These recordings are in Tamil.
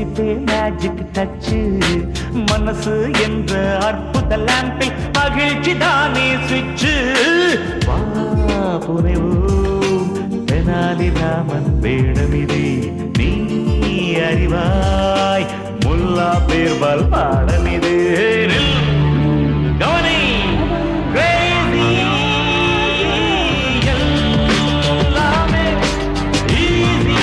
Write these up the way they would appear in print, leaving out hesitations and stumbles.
சிரிப்பே மேஜிக் டச்சு மனசு என்ற அற்புத லாம்பில் மகிழ்ச்சி தானே சுவிட்சு வா புனைவோம் தெனாலி ராமன் வேடமிதை நீ அறிவாய் முல்லா பேர்பால் பாடமிது கவனி crazy எல்லாமே easy.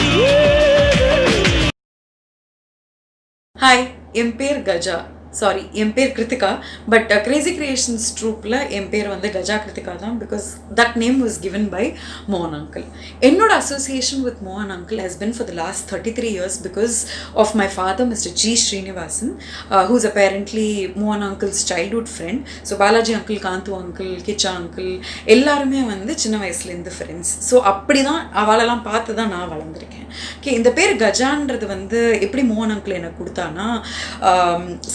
ஹாய், என் பேர் கஜா. சாரி, என் பேர் கிருத்திகா. பட் கிரேசி கிரியேஷன்ஸ் ட்ரூப்பில் என் பேர் வந்து கஜா கிருத்திகா தான். Because that name was given by மோகன் அங்கிள். என்னோட அசோசியேஷன் வித் மோகன் uncle has been for the last 33 years because of my father mister G Srinivasan, who's apparently மோகன் uncle's childhood friend. So Balaji uncle, Kanthu uncle, Kicha uncle எல்லாருமே வந்து சின்ன வயசுலேருந்து ஃப்ரெண்ட்ஸ். ஸோ அப்படி தான் அவளெல்லாம் பார்த்து தான் நான் வளர்ந்துருக்கேன். ஓகே, இந்த பேர் கஜான்றது வந்து எப்படி மோகன் அங்கிள் எனக்கு கொடுத்தானா,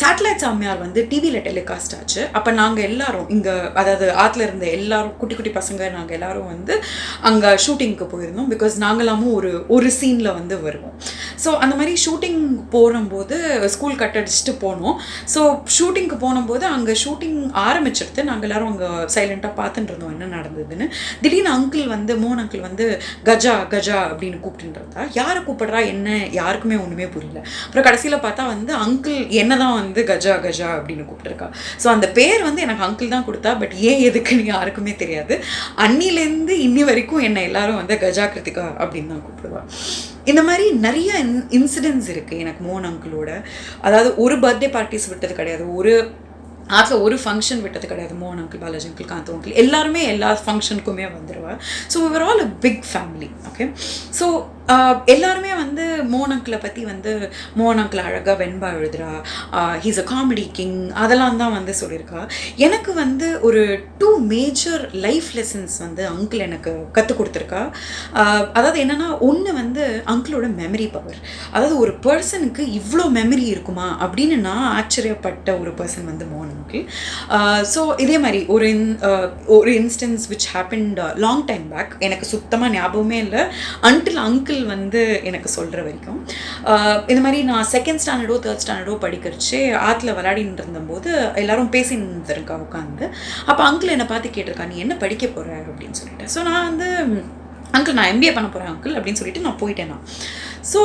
சேட்டலைட் சாமியார் வந்து டிவியில் டெலிகாஸ்ட் ஆச்சு. அப்போ நாங்கள் எல்லாரும் இங்கே, அதாவது ஆற்றுல இருந்த எல்லாரும் குட்டி குட்டி பசங்க நாங்கள் எல்லாரும் வந்து அங்கே ஷூட்டிங்க்கு போயிருந்தோம். பிகாஸ் நாங்களாமும் ஒரு சீனில் வந்து வருவோம். ஸோ அந்த மாதிரி ஷூட்டிங் போகும்போது ஸ்கூல் கட் அடிச்சுட்டு போனோம். ஸோ ஷூட்டிங்க்கு போகும்போது அங்கே ஷூட்டிங் ஆரம்பிச்சிடுது. நாங்கள் எல்லாரும் அங்கே சைலண்ட்டாக பார்த்துட்டு இருந்தோம் என்ன நடந்ததுன்னு. திடீர்னு அங்கிள் வந்து மோகன் அங்கிள் வந்து கஜா கஜா அப்படின்னு கூப்பிட்டுட்டு இருந்தா. யாரை கூப்பிடுறா என்ன யாருக்குமே ஒன்றுமே புரியல. அப்புறம் கடைசியில் பார்த்தா வந்து அங்கிள் என்ன தான் வந்து கஜா கஜா அப்படின்னு கூப்பிட்டுருக்கா. ஸோ அந்த பேர் வந்து எனக்கு அங்கிள் தான் கொடுத்தா. பட் ஏன் எதுக்குன்னு யாருக்குமே தெரியாது. அன்னிலேருந்து இன்னி வரைக்கும் என்னை எல்லாரும் வந்து கஜா கிருத்திகா அப்படின்னு தான் கூப்பிடுவா. இந்த மாதிரி நிறைய இன்சிடென்ட்ஸ் இருக்குது எனக்கு மோகன் அங்கிளோட. அதாவது ஒரு பர்த்டே பார்ட்டிஸ் விட்டது கிடையாது, ஒரு ஆற்றுல ஒரு ஃபங்க்ஷன் விட்டது கிடையாது. மோகன் uncle, Balaji uncle, Kanthu uncle எல்லாருமே எல்லா ஃபங்க்ஷனுக்குமே வந்துடுவா. So we all a big family. Okay, so எல்லாருமே வந்து மோகன் அங்கிளை பற்றி வந்து மோகன் அங்கிள் அழகாக வெண்பா எழுதுறா, ஹீஸ் அ காமெடி கிங், அதெல்லாம் தான் வந்து சொல்லியிருக்கா. எனக்கு வந்து ஒரு 2 மேஜர் லைஃப் லெசன்ஸ் வந்து அங்கிள் எனக்கு கற்றுக் கொடுத்துருக்கா. அதாவது என்னென்னா, ஒன்று வந்து அங்கிளோட மெமரி பவர். அதாவது ஒரு பர்சனுக்கு இவ்வளோ மெமரி இருக்குமா அப்படின்னு நான் ஆச்சரியப்பட்ட ஒரு பர்சன் வந்து மோகன் அங்கிள். ஸோ இதே மாதிரி ஒரு instance which happened long time back, எனக்கு சுத்தமாக ஞாபகமே இல்லை அன்டில் அங்கிள் வந்து எனக்கு சொல்கிற வரைக்கும். இந்த மாதிரி நான் 2nd ஸ்டாண்டர்டோ 3rd ஸ்டாண்டர்டோ படிக்கிறச்சு ஆற்றுல விளையாடின்னு இருந்தபோது எல்லாரும் பேசின்னு இருக்கா உட்காந்து. அப்போ அங்கிள் என்னை பார்த்து கேட்டிருக்கா, நீ என்ன படிக்க போகிற அப்படின்னு சொல்லிட்டு. ஸோ நான் வந்து அங்கிள் நான் MBA பண்ண போகிறேன் அங்கிள் அப்படின்னு சொல்லிட்டு நான் போயிட்டேன். நான் ஸோ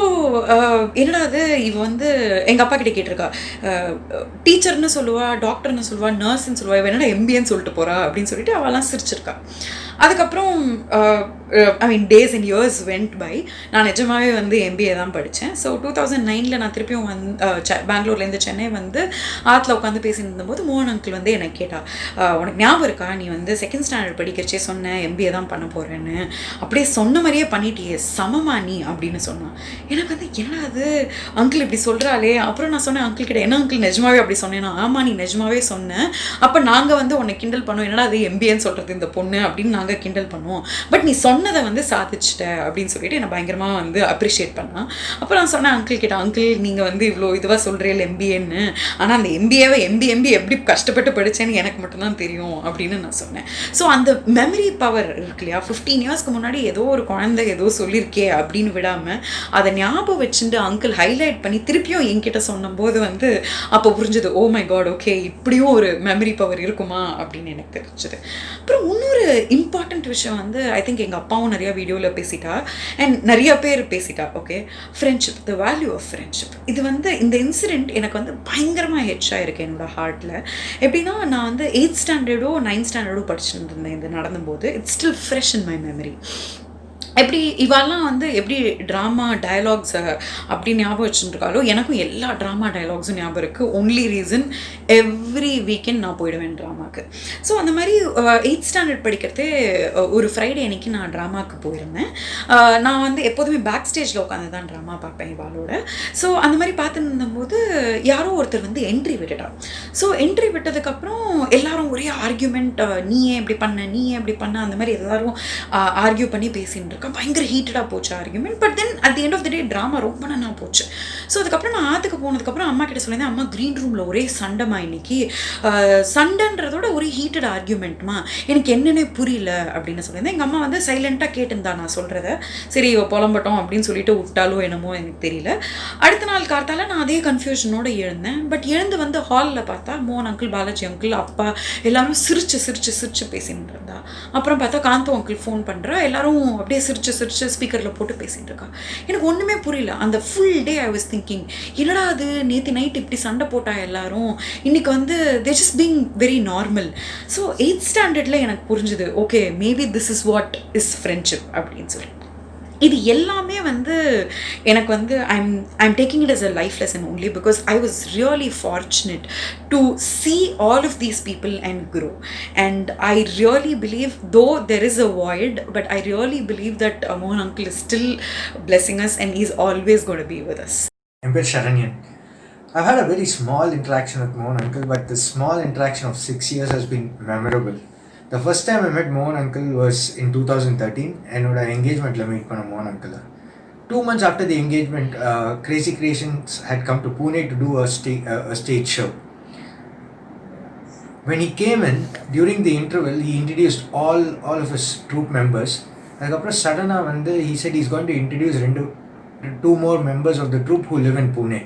என்னடா அது, இவ வந்து எங்கள் அப்பா கிட்டே கேட்டிருக்கா, டீச்சர்னு சொல்லுவா, டாக்டர்னு சொல்லுவா, நர்ஸ்ன்னு சொல்லுவா, இவ என்னடா MBAன்னு சொல்லிட்டு போகிறா அப்படின்னு சொல்லிட்டு அவெல்லாம் சிரிச்சிருக்கா. அதுக்கப்புறம் days and years went by. நான் நிஜமாகவே வந்து MBA தான் படித்தேன். ஸோ 2009 நான் திருப்பியும் பெங்களூர்லேருந்து சென்னை வந்து ஆற்றுல உட்காந்து பேசிட்டு இருந்தபோது மோகன் அங்கிள் வந்து எனக்கு கேட்டா, உனக்கு ஞாபகம் இருக்கா நீ வந்து 2nd ஸ்டாண்டர்ட் படிக்கிறச்சே சொன்னேன் MBA தான் பண்ண போகிறேன்னு, அப்படியே சொன்ன மாதிரியே பண்ணிட்டியே, சமமா நீ அப்படின்னு சொன்னான். எனக்கு வந்து என்ன அது அங்கிள் இப்படி சொல்கிறாளே. அப்புறம் நான் சொன்னேன் அங்கிள் கிட்ட, என்ன அங்கிள் நிஜமாவே அப்படி சொன்னேன்னா, ஆமாம் நீ நிஜமாவே சொன்னேன். அப்போ நாங்கள் வந்து உன்னை கிண்டல் பண்ணுவோம், என்னடா அது MBAன்னு சொல்கிறது இந்த பொண்ணு அப்படின்னு நாங்கள் கிண்டல் பண்ணுவோம். பட் நீ சொன்னதை வந்து சாதிச்சிட்ட அப்படின்னு சொல்லிட்டு என்னை பயங்கரமாக வந்து அப்ரிஷியேட் பண்ணான். அப்புறம் நான் சொன்னேன் அங்கிள் கிட்ட, அங்கிள் நீங்கள் வந்து இவ்வளோ இதுவாக சொல்கிறீங்க MBAன்னு, ஆனால் அந்த MBAவை MBA எப்படி கஷ்டப்பட்டு படித்தேன்னு எனக்கு மட்டும்தான் தெரியும் அப்படின்னு நான் சொன்னேன். ஸோ அந்த மெமரி பவர் இருக்கு இல்லையா, 15 இயர்ஸ்க்கு முன்னாடி ஏதோ ஒரு குழந்தை ஏதோ சொல்லியிருக்கே அப்படின்னு விடாமல் அதை ஞாபகம் வச்சுட்டு அங்கிள் ஹைலைட் பண்ணி திருப்பியும் என்கிட்ட சொன்னபோது வந்து அப்போ புரிஞ்சது, ஓ மை காட், ஓகே இப்படியும் ஒரு மெமரி பவர் இருக்குமா அப்படின்னு எனக்கு தெரிஞ்சது. அப்புறம் இன்னொரு இம்பார்ட்டண்ட் விஷயம் வந்து ஐ திங்க் எங்கள் அப்பாவும் நிறையா வீடியோவில் பேசிட்டா அண்ட் நிறையா பேர் பேசிட்டா. Okay, friendship, the value of friendship. இது வந்து இந்த இன்சிடெண்ட் எனக்கு வந்து பயங்கரமாக ஹெச்சாக இருக்குது என்னோடய ஹார்ட்டில். எப்படின்னா, நான் வந்து 8th ஸ்டாண்டர்டோ 9th ஸ்டாண்டர்டோ படிச்சுட்டு இருந்தேன் இது நடந்தபோது. It's still fresh in my memory. எப்படி இவெல்லாம் வந்து எப்படி ட்ராமா டயலாக்ஸ் அப்படி ஞாபகம் வச்சுருக்காளோ, எனக்கும் எல்லா ட்ராமா டயலாக்ஸும் ஞாபகம் இருக்குது. ஒன்லி ரீசன் எவ்ரி வீக்கெண்ட் நான் போயிடுவேன் ட்ராமாவுக்கு. ஸோ அந்த மாதிரி 8th ஸ்டாண்டர்ட் படிக்கிறதே ஒரு ஃப்ரைடே அன்றைக்கி நான் ட்ராமாவுக்கு போயிருந்தேன். நான் வந்து எப்போதுமே பேக் ஸ்டேஜில் உட்காந்து தான் ட்ராமா பார்ப்பேன் இவாளோட. ஸோ அந்த மாதிரி பார்த்துட்டு இருந்தபோது யாரோ ஒருத்தர் வந்து என்ட்ரி விட்டுட்டா. ஸோ என்ட்ரி விட்டதுக்கப்புறம் எல்லாரும் ஒரே ஆர்கியூமெண்ட், நீ ஏன் இப்படி பண்ண, நீ ஏன் இப்படி பண்ண, அந்த மாதிரி எல்லோரும் ஆர்கியூ பண்ணி பேசின்னு இருக்கா. இருக்கா, பயங்கர ஹீட்டடாக போச்சு argument. But then at the end of the day drama ரொம்ப நல்லா போச்சு. ஸோ அதுக்கப்புறம் நான் ஆற்றுக்கு போனதுக்கப்புறம் அம்மா கிட்ட சொல்லியிருந்தேன், அம்மா க்ரீன் ரூமில் ஒரே சண்டைமா இன்னைக்கு, சண்டைன்றதோட ஒரே ஹீட்டட் ஆர்கியூமெண்ட்மா, எனக்கு என்னென்னே புரியல அப்படின்னு சொல்லியிருந்தேன். எங்கள் அம்மா வந்து சைலண்ட்டாக கேட்டுருந்தா நான் சொல்கிறத. சரி புலம்பட்டோம் அப்படின்னு சொல்லிட்டு விட்டாலோ என்னமோ எனக்கு தெரியல. அடுத்த நாள் கார்த்தால நான் அதே கன்ஃபியூஷனோடு எழுந்தேன். பட் எழுந்து வந்து ஹாலில் பார்த்தா மோகன் அங்கிள், பாலாஜி அங்கிள், அப்பா எல்லாமே சிரிச்சு பேசிட்டு இருந்தா. அப்புறம் பார்த்தா காந்தோ அங்கிள் ஃபோன் பண்ணுறா, எல்லாரும் அப்படியே சிரிச்சு ஸ்பீக்கரில் போட்டு பேசிகிட்டு இருக்கா. எனக்கு ஒன்றுமே புரியல. அந்த full day I was thinking, என்னடா அது நேற்று நைட் இப்படி சண்டை போட்டா எல்லாரும், இன்னைக்கு வந்து they just being very normal. So 8th ஸ்டாண்டர்டில் எனக்கு புரிஞ்சுது, okay maybe this is what is friendship அப்படின்னு சொல்லி. இது எல்லாமே வந்து எனக்கு வந்து I'm taking it as a life lesson only because I was really fortunate to see all of these people and grow. And I really believe, though there is a void, but I really believe that Mohan uncle is still blessing us and he's always going to be with us. என் பேர் சரண்யன். I've had a very small interaction with Mohan uncle, but the small interaction of 6 years has been memorable. The first time I met Mohan uncle was in 2013. என்னோட என்கேஜ்மெண்ட்டில் மீட் பண்ண Mohan uncle. 2 months after the engagement, Crazy Creations had come to Pune to do a stage show. When he came in, during the interval, he introduced all of his troupe members. அதுக்கப்புறம் சடனாக வந்து he said he's going to introduce 2 more members of the troupe who live in Pune.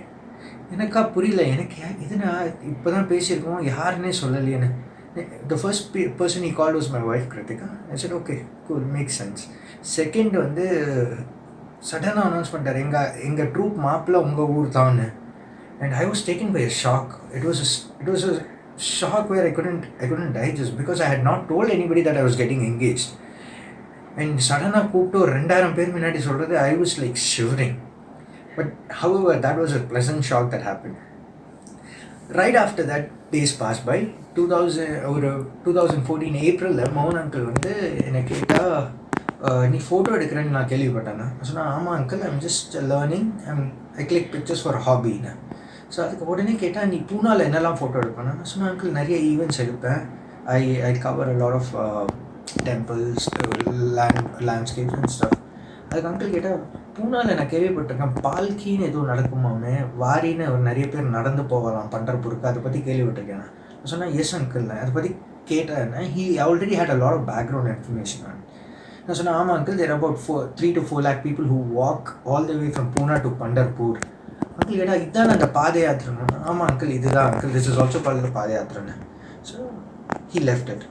எனக்கா புரியல, எனக்கு இது நான் இப்போ தான் பேசியிருக்கோம், யாருன்னே சொல்லலையேன்னு. The first person he called was my wife Kritika. I said okay, cool, makes sense. Second வந்து சடனாக அனௌன்ஸ் பண்ணிட்டார், எங்கள் ட்ரூப் மாப்பிள்ள உங்கள் ஊர் தான். And I was taken by a shock. It was a shock where I couldn't digest because I had not told anybody that I was getting engaged. And சடனாக கூப்பிட்டு ஒரு 2000 பேர் முன்னாடி சொல்கிறது, I was like shivering. But however, that was a pleasant shock that happened. Right after that, days passed by. 2014 ஏப்ரலில் மோகன் அங்கிள் வந்து என்னை கேட்டால், நீ ஃபோட்டோ எடுக்கிறேன்னு நான் கேள்விப்பட்டேன்னா. சொன்னால் ஆமாம் uncle, I'm just learning, I click pictures for ஹாபின்னு. ஸோ அதுக்கு உடனே கேட்டால், நீ பூனாவில் என்னெல்லாம் ஃபோட்டோ எடுப்பேன்னா? நான் சொன்னேன் அங்கிள், நிறைய ஈவெண்ட்ஸ் எடுப்பேன். I cover a lot of temples, landscapes and stuff. அதுக்கு அங்கிள் கேட்டால், பூனாவில் நான் கேள்விப்பட்டிருக்கேன் பால்கின்னு எதுவும் நடக்குமாமே, வாரின்னு நிறைய பேர் நடந்து போகலாம் பண்டர்பூருக்கு, அதை பற்றி கேள்விப்பட்டிருக்கேன். நான் சொன்னேன் எஸ் அங்கிள், அதை பற்றி கேட்டேன். He already had a lot of background information. நான் சொன்னேன் ஆமாம் uncle, there about 3 to 4 lakh people who walk all the way from Pune to Pandharpur. Uncle கேட்டால் இதுதான் அந்த பாத யாத்திரைன்னு. ஆமாம் அங்கிள், இதுதான் uncle, this is also part of பாத யாத்திரைன்னு. So he left it.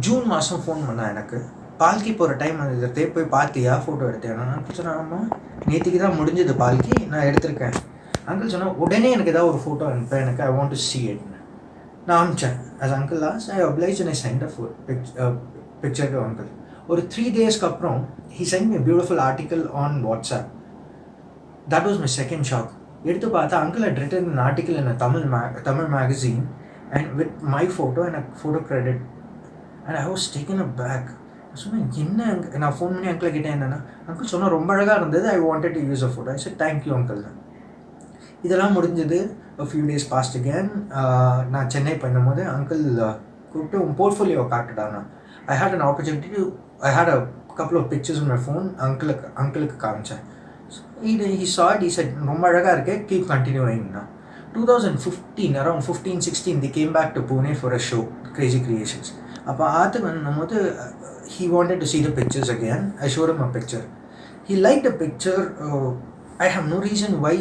June மாதம் ஃபோன் பண்ணால் எனக்கு, பால்கி போகிற டைம் அது போய் பார்த்தியா, ஃபோட்டோ எடுத்தேன். நான் சொன்னேன் ஆமாம், நேற்றுக்கு தான் முடிஞ்சது பால்கி, நான் எடுத்திருக்கேன். அங்கிள் சொன்னால் உடனே எனக்கு ஏதாவது ஒரு ஃபோட்டோ அனுப்பேன், எனக்கு I want to see it. நான் அனுப்பிச்சேன். as uncle asked, I obliged and I sent a picture to uncle. ஒரு 3 daysக்கு அப்புறம் he sent me a beautiful article on WhatsApp. That was my second shock. எடுத்து பார்த்தா uncle had written an article in a Tamil magazine and with my photo and a photo credit, and I was taken aback. சொன்னேன் என்ன, நான் ஃபோன் பண்ணி அங்கிள் கிட்டே என்னென்னா, அங்கிள் சொன்னால் ரொம்ப அழகாக இருந்தது, I wanted to use a photo. I said thank you uncle. இதெல்லாம் முடிஞ்சது. a few days passed again. நான் சென்னை பண்ணும்போது அங்கிள் கூப்பிட்டு உன் portfolio காட்டுடானா. I had an opportunity to, I had a couple of pictures on my phone, அங்கிளுக்கு காமிச்சேன். He saw it, he said ரொம்ப அழகாக இருக்கே, keep continuing. 2015, around 15-16, they came back to Pune for a show, Crazy Creations. அப்போ ஆற்றுக்கு வரும்போது he wanted to see the pictures again. I showed him a picture. He liked the picture. I have no reason why,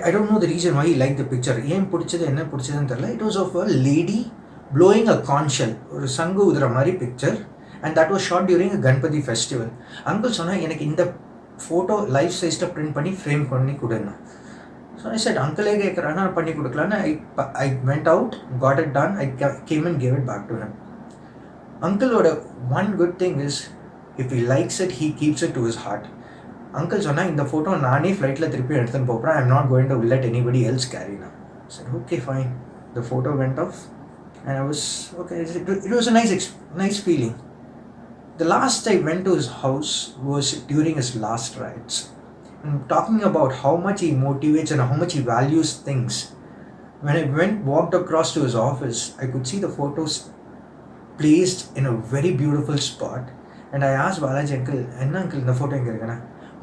I don't know the reason why he liked the picture. ஏன் பிடிச்சது என்ன பிடிச்சதுன்னு தெரியல. It was of a lady blowing a conch shell, ஒரு சங்கு உதிர மாதிரி picture, and that was shot during a Ganpati festival. Uncle சொன்னால் எனக்கு இந்த ஃபோட்டோ லைஃப் சைஸில் பிரிண்ட் பண்ணி ஃப்ரேம் பண்ணி கொடுங்க. ஸோ I said அங்கிளே கேட்குறான்னா பண்ணி கொடுக்கலான்னு I went out, got it done, I came and gave it back to him. அங்கிளோட one good thing is, if he likes it, he keeps it to his heart. Uncle சொன்னால் இந்த ஃபோட்டோ நானே ஃப்ளைட்டில் திருப்பி எடுத்துன்னு போகிறேன், I am not going to let anybody else carry. நான் said okay fine. The photo went off and I was okay. It was a nice feeling. The last I went to his house was during his last rites. I'm talking about how much he motivates and how much he values things. When I walked across to his office, I could see the photos placed in a very beautiful spot, and I ask Balaji uncle என்ன அங்கிள் இந்த ஃபோட்டோ எங்கே இருக்குண்ணா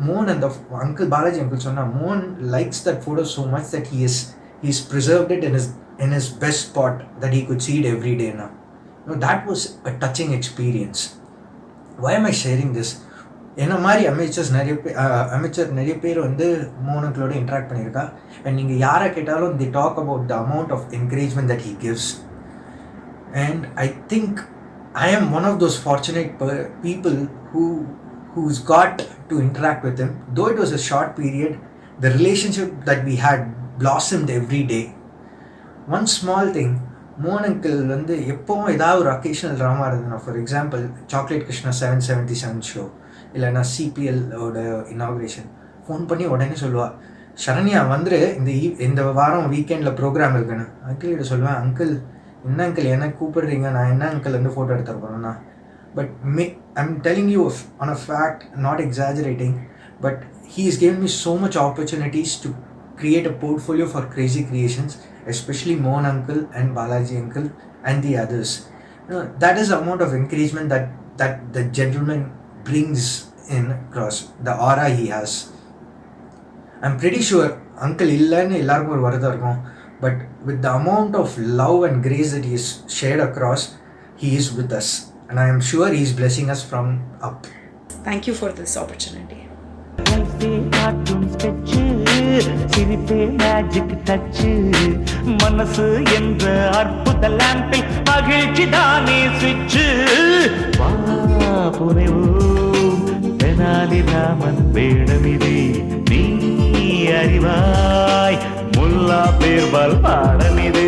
மோகன் அந்த அங்கிள் பாலாஜி அங்கிள் சொன்னால் மோகன் likes that photo so much that he's preserved it in his best spot that he could see it every day now. That was a touching experience. Why am I sharing this? என்ன மாதிரி அமைச்சர் நிறைய பேர் வந்து மோகன் அங்கிளோட இன்ட்ராக்ட் பண்ணியிருக்கா. அண்ட் நீங்கள் யாரை கேட்டாலும் they talk about the amount of encouragement that he gives. And I think I am one of those fortunate people who's got to interact with him. Though it was a short period, the relationship that we had blossomed every day. One small thing, மோகன் அங்கிள் வந்து எப்போவும் ஏதாவது ஒரு அக்கேஷனல் ட்ராமா இருந்ததுன்னா, for example chocolate Krishna 777 show இல்லைன்னா சிபிஎல்லோட இனாக்ரேஷன் ஃபோன் பண்ணி உடனே சொல்லுவாள், சரண்யா வந்துரு இந்த வாரம் வீக்கெண்டில் ப்ரோக்ராம் இருக்குன்னு. அங்கிள்கிட்ட சொல்லுவேன், அங்கிள் என்ன அங்கிள் என்ன கூப்பிடுறீங்க, நான் என்ன அங்கிள் வந்து ஃபோட்டோ எடுத்து போகிறேன்னா. But I'm telling you on a fact, not exaggerating, but he has given me so much opportunities to create a portfolio for Crazy Creations, especially Mohan uncle and Balaji uncle and the others. That is the amount of encouragement that the gentleman brings in across, the aura he has. I'm pretty sure uncle illannu ellarkum or varudha irukum, but with the amount of love and grace that he has shared across, he is with us, and I am sure he is blessing us from up. Thank you for this opportunity. காட்டும் ஸ்கெட்சு சிரிப்பே மேஜிக் டச்சு மனசு என்ற அற்புத லாம்பில் மகிழ்ச்சி தானே சுவிட்சு வா புனைவோம் தெனாலி ராமன் வேடமிதே நீ அறிவாய் முல்லா பேர்பால் பாடமிதே